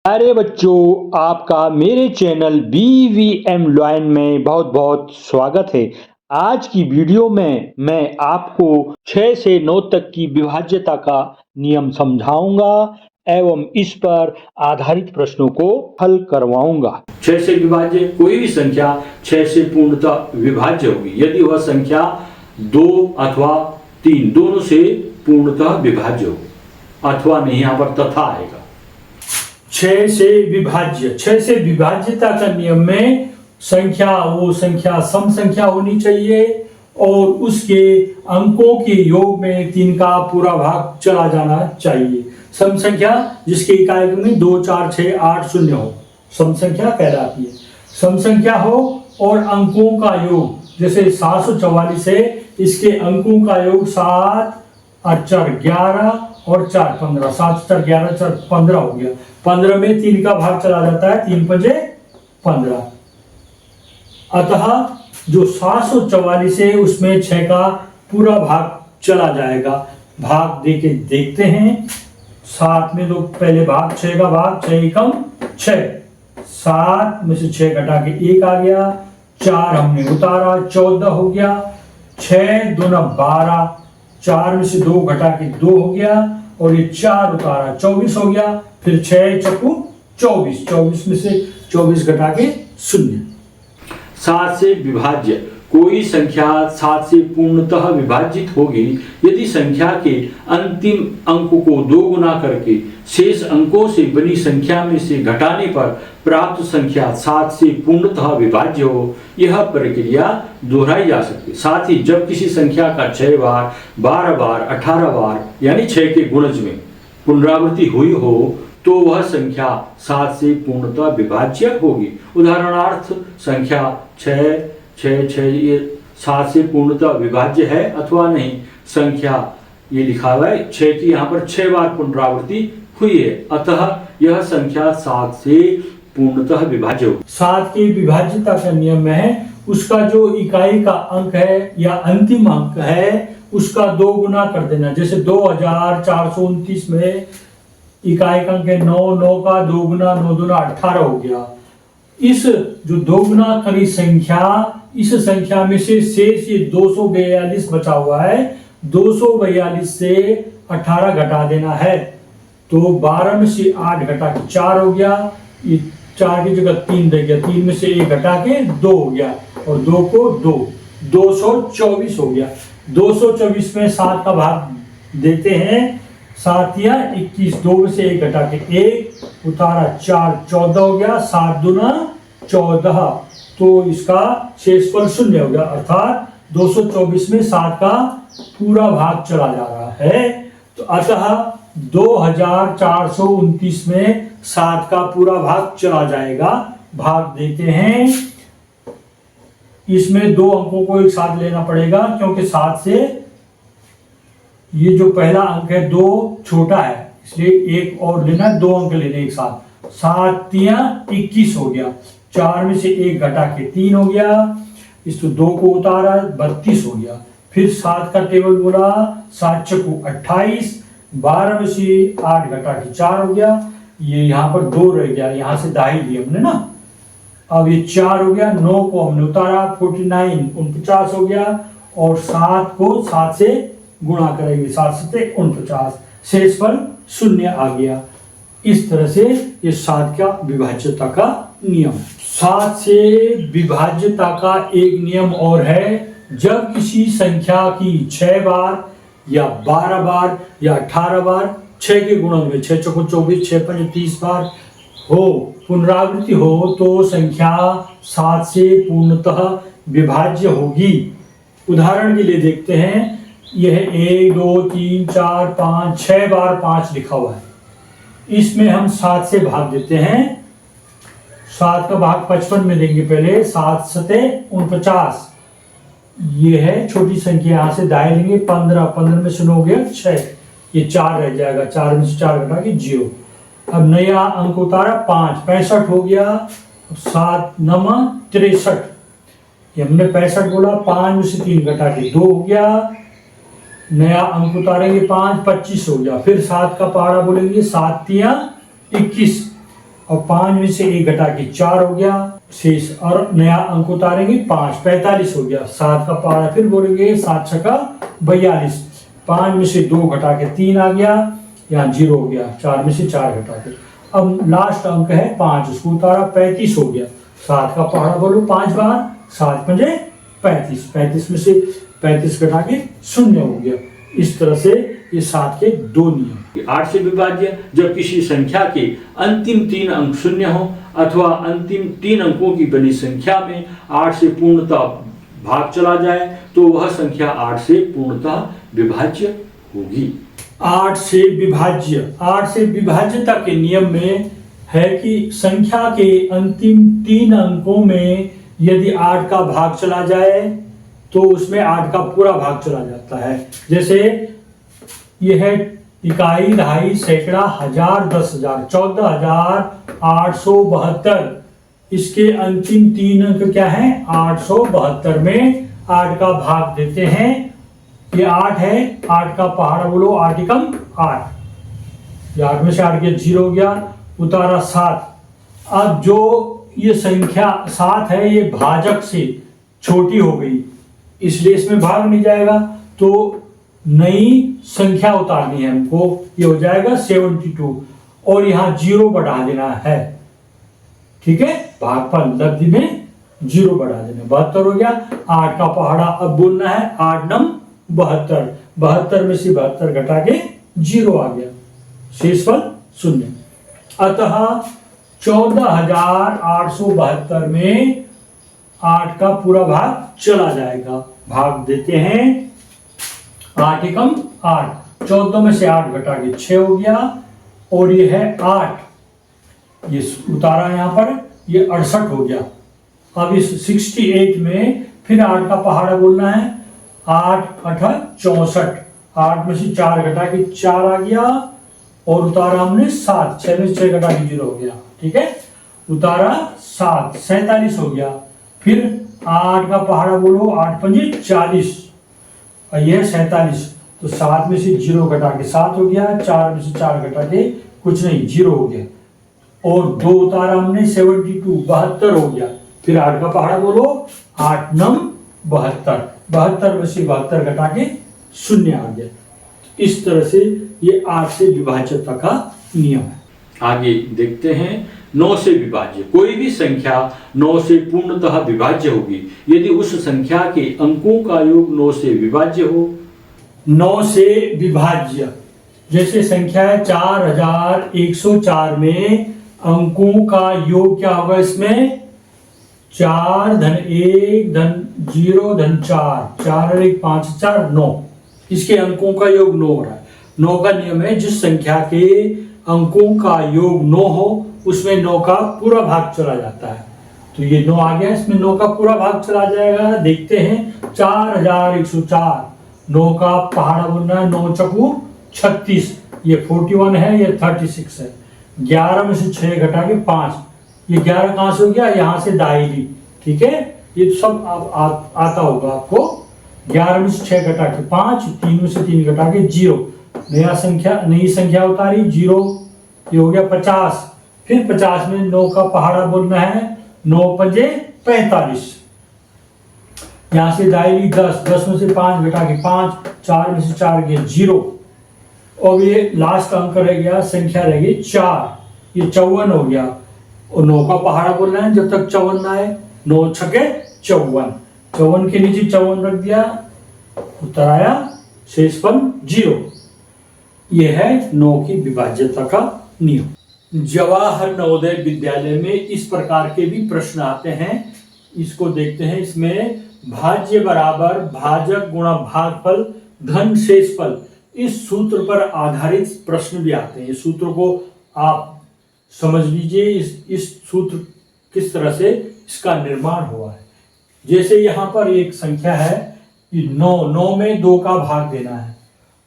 अरे बच्चों, आपका मेरे चैनल BVM लॉयन में बहुत बहुत स्वागत है। आज की वीडियो में मैं आपको 6 से 9 तक की विभाज्यता का नियम समझाऊंगा एवं इस पर आधारित प्रश्नों को हल करवाऊंगा। 6 से विभाज्य कोई भी संख्या 6 से पूर्णतः विभाज्य होगी यदि वह संख्या 2 अथवा 3 दोनों से पूर्णतः विभाज्य हो, अथवा नहीं, यहाँ पर तथा आएगा। 6 से विभाज्यता का नियम में वो संख्या सम संख्या होनी चाहिए और उसके अंकों के योग में 3 का पूरा भाग चला जाना चाहिए। सम संख्या जिसके इकाई में 2, 4, 6, 8, 0 हो, सम संख्या कहलाती है। सम संख्या हो और अंकों का योग, जैसे 744 है, इसके अंकों का योग 7 और 4 11 और 4 15, 7 4 11 4 15 हो गया। 15 में 3 का भाग चला जाता है, 3 5 15। अतः जो 744 है उसमें 6 का पूरा भाग चला जाएगा। भाग देके देखते हैं। 7 में तो पहले भाग 6 का भाग 6 एकम 6, 7 में से 6 घटा के 1 आ गया, 4 हमने उतारा 14 हो गया, 6 दूना 12, 4 में से 2 घटा के 2 हो गया और ये 4 उतारा 24 हो गया। फिर 6 चक्कू 24, 24 में से 24 घटा के 0। 7 से विभाज्य कोई संख्या 7 से पूर्णतः विभाजित होगी यदि संख्या के अंतिम अंक को 2 गुना करके शेष अंकों से बनी संख्या में से घटाने पर प्राप्त संख्या 7 से पूर्णतः विभाज्य हो। यह प्रक्रिया दोहराई जा सकती है। साथ ही जब किसी संख्या का 6 बार, 12 बार, 18 बार यानी 6 के गुणज में पुनरावृत्ति हुई हो तो वह संख्या 7 से पूर्णतः विभाज्य होगी। उदाहरणार्थ संख्या 6 6 6 ये 7 से पूर्णतः विभाज्य है अथवा नहीं। संख्या ये लिखा हुआ है 6 की यहाँ पर 6 बार पुनरावृत्ति हुई है, अतः यह संख्या 7 से पूर्णतः विभाज्य होगी। 7 की विभाज्यता का नियम है उसका जो इकाई का अंक है या अंतिम अंक है उसका 2 गुना कर देना। जैसे 2429 में इकाई का अंक है 9, 9 का 2 गुना 9 दूना 18 हो गया। इस जो 2 गुना करी संख्या, इस संख्या में से शेष ये 242 बचा हुआ है, 242 से 18 घटा देना है तो 12 में से 8 घटा के 4 हो गया। ये 4 की जगह 3 रह गया, 3 में से 1 घटा के 2 हो गया और 2 को 2, 224 हो गया। 224 में 7 का भाग देते हैं, 7 या 21, 2 में से 1 घटा के 1 उतारा 4 14 हो गया, 7 दूना 14, तो इसका शेषफल 0 हो गया। अर्थात 224 में 7 का पूरा भाग चला जा रहा है। तो अतः 2429 में 7 का पूरा भाग चला जाएगा। भाग देते हैं। इसमें 2 अंकों को एक साथ लेना पड़ेगा क्योंकि 7 से ये जो पहला अंक है 2 छोटा है, इसलिए एक और लेना, 2 अंक लेने एक साथ। 7 या 21 हो गया, 4 में से 1 घटा के 3 हो गया, इस तो 2 को उतारा 32 हो गया। फिर 7 का टेबल बोला, 7 चक्कू 28, 12 में से 8 घटा के 4 हो गया। ये यहाँ पर 2 रह गया, यहाँ से दाही ली हमने ना। अब ये 4 हो गया, 9 को हमने उतारा 49 49 हो गया और 7 को 7 से गुणा करेंगे, 7 से 49, शेषफल 0 आ गया। इस तरह से ये 7 का विभाज्यता का नियम। 7 से विभाज्यता का एक नियम और है, जब किसी संख्या की 6 बार या 12 बार या 18 बार 6 के गुणन में 6 चौको 24, 6 5 30 बार हो, पुनरावृत्ति हो तो संख्या 7 से पूर्णतः विभाज्य होगी। उदाहरण के लिए देखते हैं, यह 1 2 3 4 5 6 बार 5 लिखा हुआ है। इसमें हम 7 से भाग देते हैं। 7 का भाग 55 में देंगे पहले, 7 सते 49, ये है छोटी संख्या, यहाँ से दाएं लेंगे 15, 15 में से 9 गया 6, ये 4 रह जाएगा, 4 में से 4 घटा के 0। अब नया अंक उतारा 5, 65 हो गया, 7 9 63, ये हमने 65 बोला, 5 में से 3 घटा के 2 हो गया। नया अंक उतारेंगे 5, 25 हो गया। फिर 7 का पहाड़ा बोलेंगे, 7 या 21, और 5 में से 1 घटा के 4 हो गया शेष, और नया अंक उतारेंगे 5, 45 हो गया। 7 का पहाड़ा फिर बोलेंगे, 7 छक्का 42। 5 में से 2 घटा के 3 आ गया, यहाँ 0 हो गया। 4 में से 4 घटा के, अब लास्ट अंक है 5, उसको उतारा 35 हो गया। 7 का पहाड़ा बोलो 5 बार, 7 पंजे 35, 35 में से 35 घटा के 0 हो गया। इस तरह से ये 7 के 2 नियम। 8 से विभाज्य जब किसी संख्या के अंतिम 3 अंक 0 हो अथवा अंतिम 3 अंकों की बनी संख्या में 8 से पूर्णतः भाग चला जाए तो वह संख्या 8 से पूर्णतः विभाज्य होगी। 8 से विभाज्य, 8 से विभाज्यता के नियम में है कि संख्या के अंतिम 3 अंकों में यदि 8 का भाग चला जाए तो उसमें 8 का पूरा भाग चला जाता है। जैसे यह है इकाई, दहाई, सैकड़ा, हजार, 10,000, 14,872। इसके अंतिम 3 अंक क्या है? 872 में 8 का भाग देते हैं। ये 8 है, 8 का पहाड़ा बोलो 8 एकम 8। 8 में से 8 के 0 हो गया, उतारा 7। अब जो ये संख्या 7 है ये भाजक से छोटी हो गई, इसलिए इसमें भाग नहीं जाएगा, तो नई संख्या उतारनी है हमको। ये हो जाएगा 72 और यहाँ 0 बढ़ा देना है। ठीक है, भागफल लब्धि में 0 बढ़ा देना, 72 हो गया। 8 का पहाड़ा अब बोलना है 8 नम 72, 72 में से 72 घटा के 0 आ गया, शेषफल 0। अतः 14,872 में 8 का पूरा भाग चला जाएगा। भाग देते हैं 8 एकम 8, 14 में से 8 घटा के 6 हो गया, और ये है 8, ये उतारा यहाँ पर, ये 68 हो गया। अब इस 68 में फिर 8 का पहाड़ा बोलना है, 8 8 64, 8 में से 4 घटा के 4 आ गया, और उतारा हमने 7, 6 में से 6 घटा के 0 हो गया। ठीक है, उतारा 7, 47 हो गया। फिर 8 का पहाड़ा बोलो 8 पंजे 40, और यह 47, तो 7 में से 0 घटा के 7 हो गया, 4 में से 4 घटा के कुछ नहीं 0 हो गया, और 2 उतारा हमने 72, 72 हो गया। फिर 8 का पहाड़ा बोलो 8 नम 72, 72 में से 72 घटा के 0 आ गया। इस तरह से ये 8 से विभाज्यता का नियम है। आगे देखते हैं 9 से विभाज्य। कोई भी संख्या 9 से पूर्णतः विभाज्य होगी यदि उस संख्या के अंकों का योग 9 से विभाज्य हो। 9 से विभाज्य, जैसे संख्या है 4104 में अंकों का योग क्या होगा? इसमें 4 धन 1 धन 0 धन 4, 4 और 1 5 4 9, इसके अंकों का योग 9 हो रहा है। 9 का नियम है जिस संख्या के अंकों का योग 9 हो उसमें 9 का पूरा भाग चला जाता है। तो ये 9 आ गया, इसमें 9 का पूरा भाग चला जाएगा। देखते हैं 4104, 9 का पहाड़ा बोलना है 9 चकू 36, ये 41 है, ये 36 है। 11 में से 6 घटा के 5, ये 11 कहां से हो गया? यहाँ से दाहिनी। ठीक है, ये सब आता होगा आपको। 11 में से 6 घटा के 5, 3 में से 3 घटा के 0, नई संख्या उतारी 0, ये हो गया 50। फिर 50 में 9 का पहाड़ा बोलना है 9 पंजे 45, यहां से दायरी 10, 10 में से 5 घटा के 5, 4 में से 4 गए 0, और ये लास्ट अंक रह गया, संख्या रह गई 4, ये 54 हो गया। और 9 का पहाड़ा बोलना है जब तक 54 ना आए, 9 छके 54, 54 के नीचे 54 रख दिया, उत्तर आया शेषफल 0। यह है 9 की विभाज्यता का नियम। जवाहर नवोदय विद्यालय में इस प्रकार के भी प्रश्न आते हैं, इसको देखते हैं। इसमें भाज्य बराबर भाजक गुणा भागफल धन शेषफल, इस सूत्र पर आधारित प्रश्न भी आते हैं। इस सूत्र को आप समझ लीजिए, इस सूत्र किस तरह से इसका निर्माण हुआ है। जैसे यहाँ पर एक संख्या है कि 9 में 2 का भाग देना है,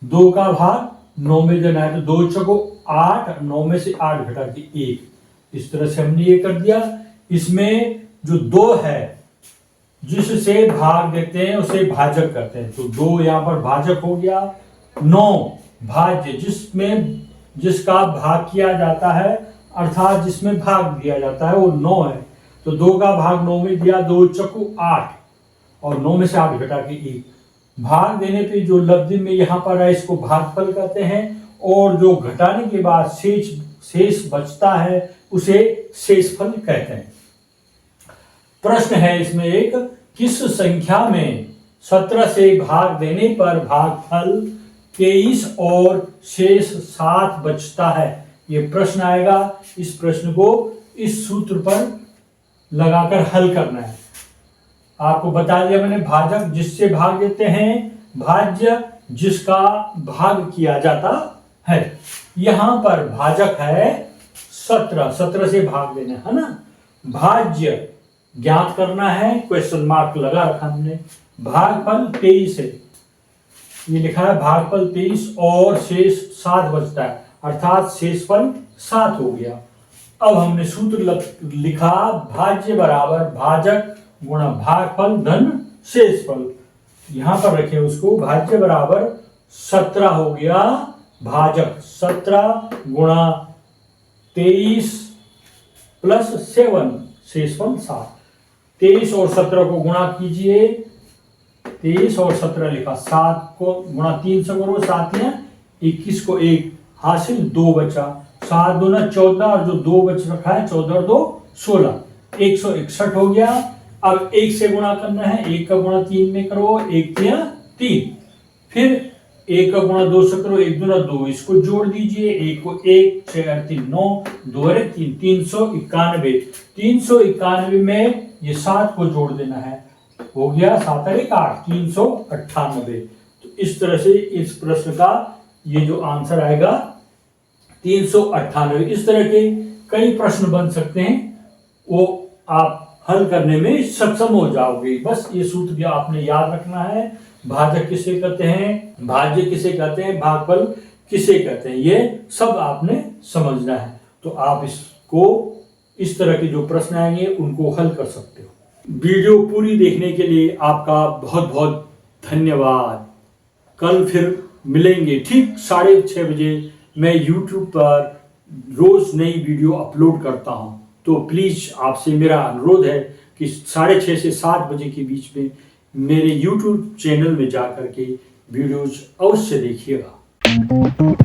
2 का भाग 9 में देना है, तो 2 चको 8, 9 में से 8 घटा के 1, इस तरह से हमने ये कर दिया। इसमें जो 2 है जिससे भाग देते हैं उसे भाजक करते हैं, तो 2 यहाँ पर भाजक हो गया। 9 भाज्य जिसका भाग किया जाता है अर्थात जिसमें भाग दिया जाता है वो 9 है। तो 2 का भाग 9 में दिया, 2 चौको 8 और 9 में से 8 घटा के 1। भाग देने पे जो लब्धि में यहाँ पर है इसको भागफल कहते हैं, और जो घटाने के बाद शेष बचता है उसे शेषफल कहते हैं। प्रश्न है इसमें एक, किस संख्या में 17 से भाग देने पर भागफल 23 और शेष 7 बचता है? ये प्रश्न आएगा। इस प्रश्न को इस सूत्र पर लगाकर हल करना है। आपको बता दिया मैंने, भाजक जिससे भाग देते हैं, भाज्य जिसका भाग किया जाता है। यहां पर भाजक है 17 से भाग देना है ना। भाज्य ज्ञात करना है, क्वेश्चन मार्क लगा रखा हमने। भागफल 23 है, ये लिखा है भागफल 23 और शेष 7 बचता है, अर्थात शेषफल 7 हो गया। अब हमने सूत्र लिखा, भाज्य बराबर भाजक गुणा भागफल धन शेषफल। यहां पर रखें उसको, भाज्य बराबर 17 हो गया, भाजक 17 गुणा 23 प्लस 7 शेषफल 7। 23 और 17 को गुणा कीजिए, 23 और 17 लिखा, 7 को गुणा 3 से करो, 7 या 21 को 1 हासिल, 2 बचा, 7 दूना 14 और जो 2 बच रखा है 14 और 2 16, 161 हो गया। अब 1 से गुणा करना है, 1 का गुणा 3 में करो, 1 या 3, फिर 1 का गुणा 2 से करो, 1 दूना 2, इसको जोड़ दीजिए, 1 को 1, 6 और 3 9, 2 और 3 391। 391 में ये 7 को जोड़ देना है, हो गया 7 और 1 8, 398। तो इस तरह से इस प्रश्न का ये जो आंसर आएगा 398। इस तरह के कई प्रश्न बन सकते हैं, वो आप हल करने में सक्षम हो जाओगे। बस ये सूत्र आपने याद रखना है। भाजक किसे कहते हैं, भाज्य किसे कहते हैं, भागफल किसे कहते हैं, ये सब आपने समझना है। तो आप इसको इस तरह के जो प्रश्न आएंगे उनको हल कर सकते हो। वीडियो पूरी देखने के लिए आपका बहुत बहुत धन्यवाद। कल फिर मिलेंगे ठीक 6:30 बजे। मैं YouTube पर रोज नई वीडियो अपलोड करता हूं, तो प्लीज आपसे मेरा अनुरोध है कि 6:30 से 7 बजे के बीच में मेरे YouTube चैनल में जाकर के वीडियोज अवश्य देखिएगा।